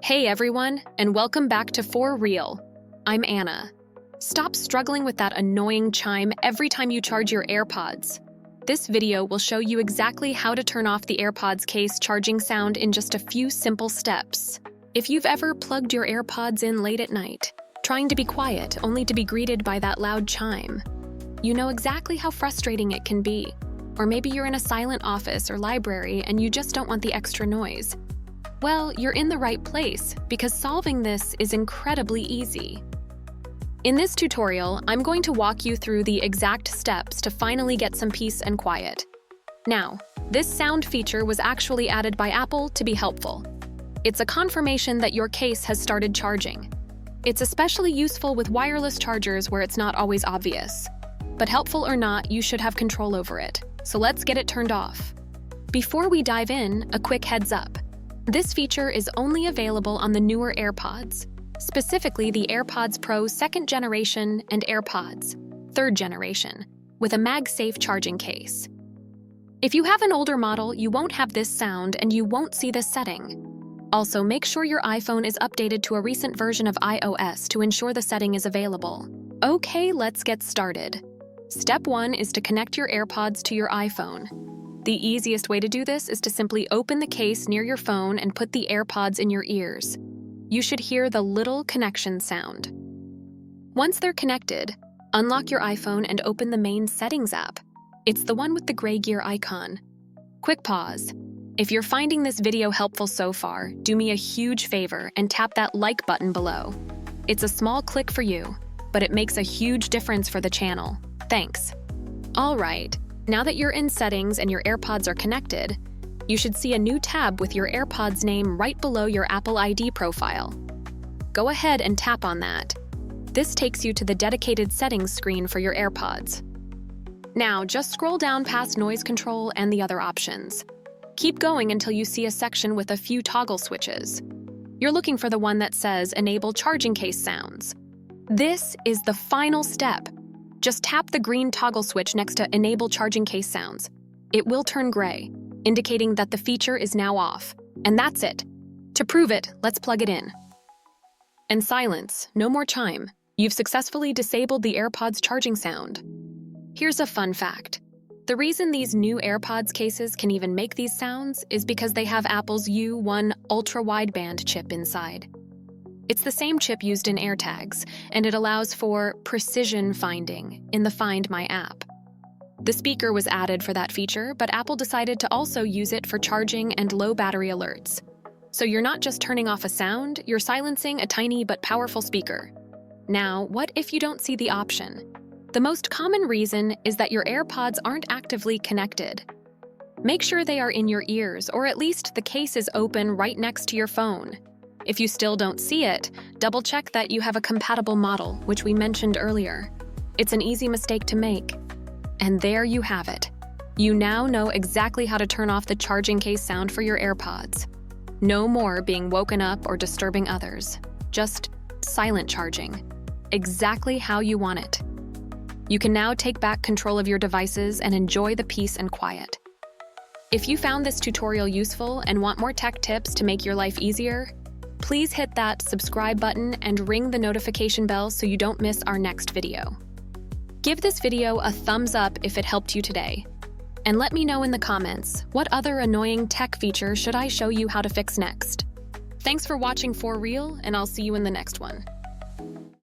Hey everyone, and welcome back to For Real. I'm Anna. Stop struggling with that annoying chime every time you charge your AirPods. This video will show you exactly how to turn off the AirPods case charging sound in just a few simple steps. If you've ever plugged your AirPods in late at night, trying to be quiet only to be greeted by that loud chime, you know exactly how frustrating it can be. Or maybe you're in a silent office or library and you just don't want the extra noise. Well, you're in the right place because solving this is incredibly easy. In this tutorial, I'm going to walk you through the exact steps to finally get some peace and quiet. Now, this sound feature was actually added by Apple to be helpful. It's a confirmation that your case has started charging. It's especially useful with wireless chargers where it's not always obvious. But helpful or not, you should have control over it. So let's get it turned off. Before we dive in, a quick heads up. This feature is only available on the newer AirPods, specifically the AirPods Pro 2nd generation and AirPods 3rd generation, with a MagSafe charging case. If you have an older model, you won't have this sound and you won't see this setting. Also, make sure your iPhone is updated to a recent version of iOS to ensure the setting is available. Okay, let's get started. Step 1 is to connect your AirPods to your iPhone. The easiest way to do this is to simply open the case near your phone and put the AirPods in your ears. You should hear the little connection sound. Once they're connected, unlock your iPhone and open the main Settings app. It's the one with the gray gear icon. Quick pause. If you're finding this video helpful so far, do me a huge favor and tap that like button below. It's a small click for you, but it makes a huge difference for the channel. Thanks. All right. Now that you're in Settings and your AirPods are connected, you should see a new tab with your AirPods name right below your Apple ID profile. Go ahead and tap on that. This takes you to the dedicated settings screen for your AirPods. Now, just scroll down past noise control and the other options. Keep going until you see a section with a few toggle switches. You're looking for the one that says Enable Charging Case Sounds. This is the final step. Just tap the green toggle switch next to Enable Charging Case Sounds. It will turn gray, indicating that the feature is now off. And that's it. To prove it, let's plug it in. And silence, no more chime. You've successfully disabled the AirPods charging sound. Here's a fun fact. The reason these new AirPods cases can even make these sounds is because they have Apple's U1 ultra-wideband chip inside. It's the same chip used in AirTags, and it allows for precision finding in the Find My app. The speaker was added for that feature, but Apple decided to also use it for charging and low battery alerts. So you're not just turning off a sound, you're silencing a tiny but powerful speaker. Now, what if you don't see the option? The most common reason is that your AirPods aren't actively connected. Make sure they are in your ears, or at least the case is open right next to your phone. If you still don't see it, double-check that you have a compatible model, which we mentioned earlier. It's an easy mistake to make. And there you have it. You now know exactly how to turn off the charging case sound for your AirPods. No more being woken up or disturbing others. Just silent charging. Exactly how you want it. You can now take back control of your devices and enjoy the peace and quiet. If you found this tutorial useful and want more tech tips to make your life easier, please hit that subscribe button and ring the notification bell so you don't miss our next video. Give this video a thumbs up if it helped you today. And let me know in the comments, what other annoying tech feature should I show you how to fix next? Thanks for watching For Real, and I'll see you in the next one.